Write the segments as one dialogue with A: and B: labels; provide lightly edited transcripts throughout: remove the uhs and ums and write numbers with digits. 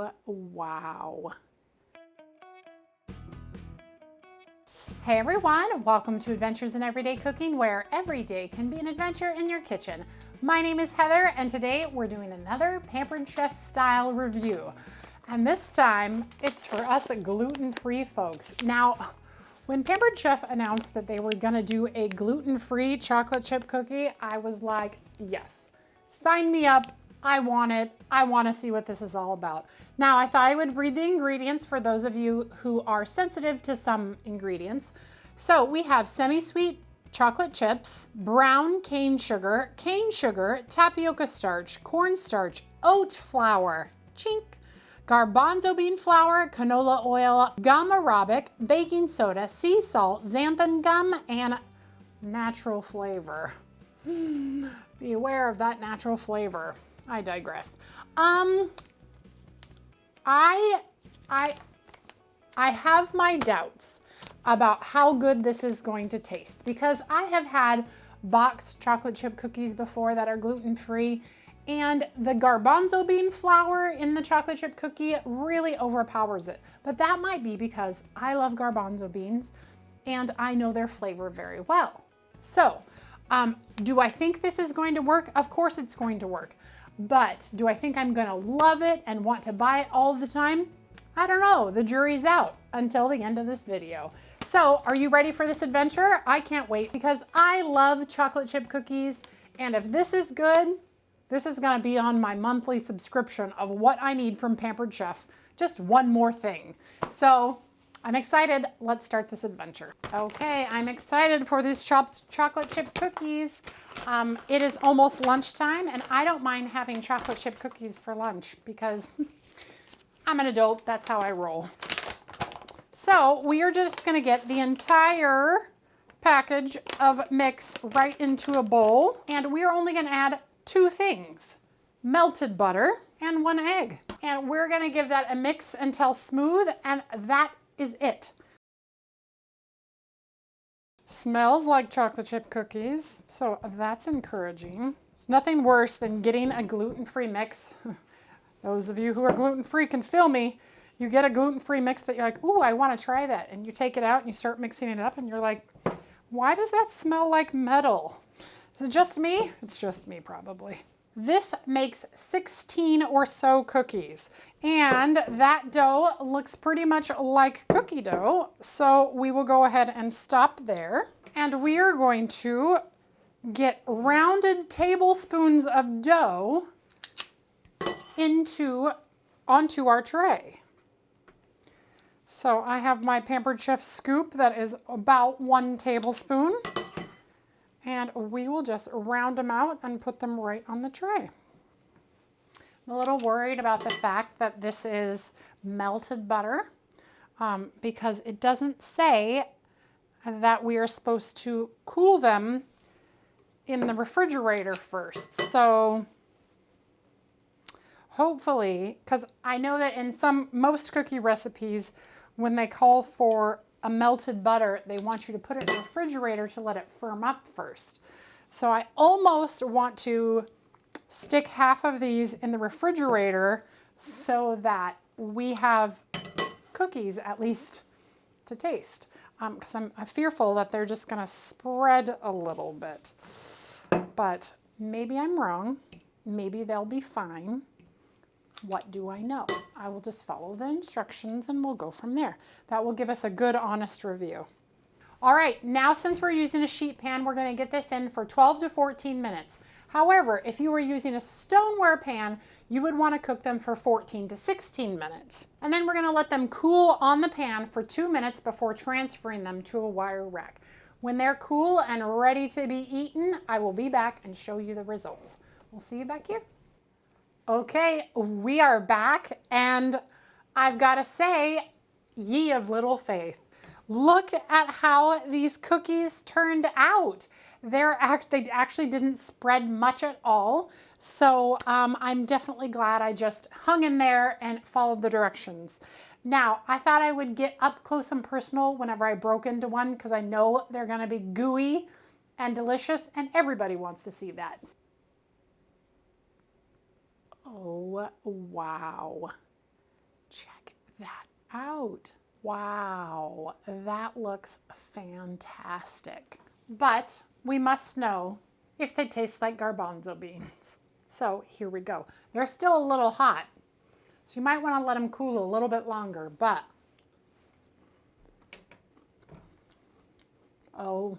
A: Oh, wow. Hey everyone, welcome to Adventures in Everyday Cooking, where every day can be an adventure in your kitchen. My name is Heather, and today we're doing another Pampered Chef style review. And this time, it's for us gluten-free folks. Now, when Pampered Chef announced that they were gonna do a gluten-free chocolate chip cookie, I was like, yes, sign me up. I want it. I want to see what this is all about. Now, I thought I would read the ingredients for those of you who are sensitive to some ingredients. So we have semi-sweet chocolate chips, brown cane sugar, tapioca starch, cornstarch, oat flour, chink, garbanzo bean flour, canola oil, gum arabic, baking soda, sea salt, xanthan gum, and natural flavor. Be aware of that natural flavor. I digress. I have my doubts about how good this is going to taste, because I have had boxed chocolate chip cookies before that are gluten-free, and the garbanzo bean flour in the chocolate chip cookie really overpowers it. But that might be because I love garbanzo beans and I know their flavor very well. So, do I think this is going to work? Of course it's going to work. But do I think I'm gonna love it and want to buy it all the time? I don't know, the jury's out until the end of this video. So, are you ready for this adventure? I can't wait, because I love chocolate chip cookies, and if this is good, this is gonna be on my monthly subscription of what I need from Pampered Chef. Just one more thing. So, I'm excited. Let's start this adventure. Okay, I'm excited for these chocolate chip cookies. It is almost lunchtime, and I don't mind having chocolate chip cookies for lunch because I'm an adult. That's how I roll. So we are just gonna get the entire package of mix right into a bowl, and we are only gonna add two things: melted butter and 1 egg. And we're gonna give that a mix until smooth, and that is it. Smells like chocolate chip cookies, so that's encouraging. It's nothing worse than getting a gluten-free mix. Those of you who are gluten-free can feel me. You get a gluten-free mix that you're like, ooh, I want to try that. And you take it out and you start mixing it up and you're like, why does that smell like metal? Is it just me? It's just me, probably. This makes 16 or so cookies, and that dough looks pretty much like cookie dough, so we will go ahead and stop there. And we are going to get rounded tablespoons of dough onto our tray. So I have my Pampered Chef scoop that is about 1 tablespoon. And we will just round them out and put them right on the tray. I'm a little worried about the fact that this is melted butter because it doesn't say that we are supposed to cool them in the refrigerator first. So hopefully, because I know that in most cookie recipes, when they call for a melted butter, they want you to put it in the refrigerator to let it firm up first. So I almost want to stick half of these in the refrigerator so that we have cookies at least to taste. Because I'm fearful that they're just gonna spread a little bit. But maybe I'm wrong. Maybe they'll be fine. What do I know? I will just follow the instructions and we'll go from there. That will give us a good, honest review. All right, now since we're using a sheet pan, we're gonna get this in for 12 to 14 minutes. However, if you were using a stoneware pan, you would wanna cook them for 14 to 16 minutes. And then we're gonna let them cool on the pan for 2 minutes before transferring them to a wire rack. When they're cool and ready to be eaten, I will be back and show you the results. We'll see you back here. Okay, we are back, and I've got to say, ye of little faith, look at how these cookies turned out. They actually didn't spread much at all, so I'm definitely glad I just hung in there and followed the directions. Now, I thought I would get up close and personal whenever I broke into one, because I know they're going to be gooey and delicious, and everybody wants to see that. Oh, wow. that out. Wow, that looks fantastic. But we must know if they taste like garbanzo beans. So here we go. They're still a little hot, so you might want to let them cool a little bit longer, but oh,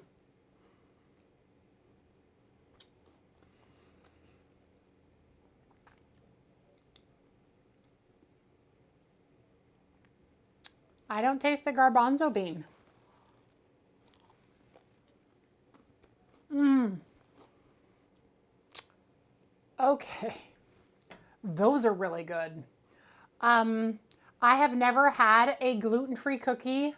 A: I don't taste the garbanzo bean. Okay, those are really good. I have never had a gluten-free cookie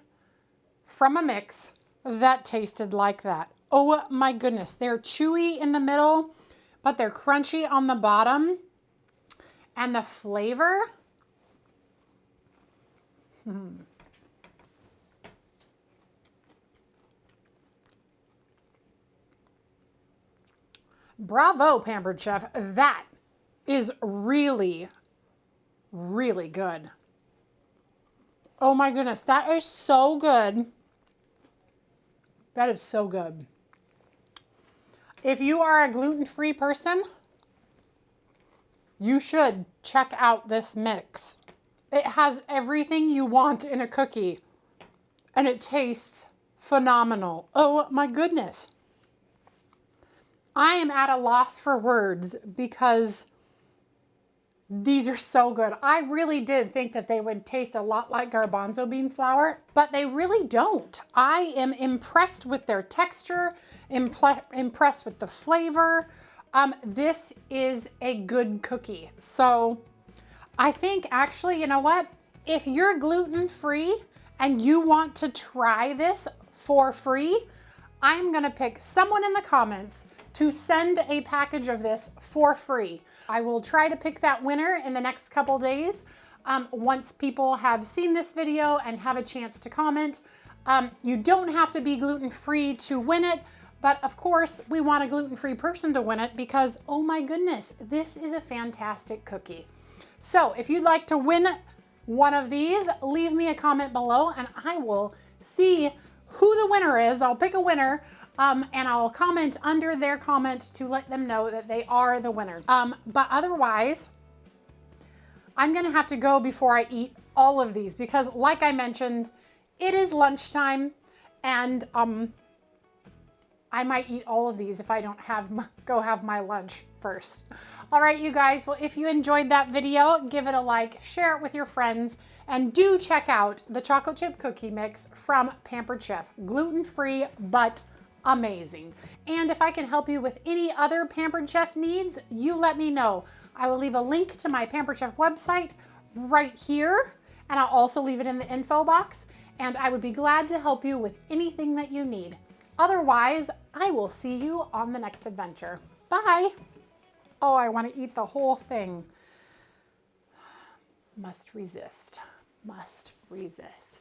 A: from a mix that tasted like that. Oh my goodness, they're chewy in the middle, but they're crunchy on the bottom. And the flavor, bravo, Pampered Chef. That is really, really good. Oh my goodness, that is so good. That is so good. If you are a gluten-free person, you should check out this mix. It has everything you want in a cookie, and it tastes phenomenal. Oh my goodness. I am at a loss for words because these are so good. I really did think that they would taste a lot like garbanzo bean flour, but they really don't. I am impressed with their texture, impressed with the flavor. This is a good cookie. So I think actually, you know what? If you're gluten-free and you want to try this for free, I'm gonna pick someone in the comments to send a package of this for free. I will try to pick that winner in the next couple days once people have seen this video and have a chance to comment. You don't have to be gluten-free to win it, but of course we want a gluten-free person to win it because, oh my goodness, this is a fantastic cookie. So if you'd like to win one of these, leave me a comment below and I will see who the winner is. I'll pick a winner and I'll comment under their comment to let them know that they are the winner. But otherwise, I'm gonna have to go before I eat all of these because like I mentioned, it is lunchtime and I might eat all of these if I don't go have my lunch first. All right, you guys, well, if you enjoyed that video, give it a like, share it with your friends, and do check out the chocolate chip cookie mix from Pampered Chef. Gluten-free, but amazing. And if I can help you with any other Pampered Chef needs, you let me know. I will leave a link to my Pampered Chef website right here, and I'll also leave it in the info box, and I would be glad to help you with anything that you need. Otherwise, I will see you on the next adventure. Bye. Oh, I want to eat the whole thing. Must resist. Must resist.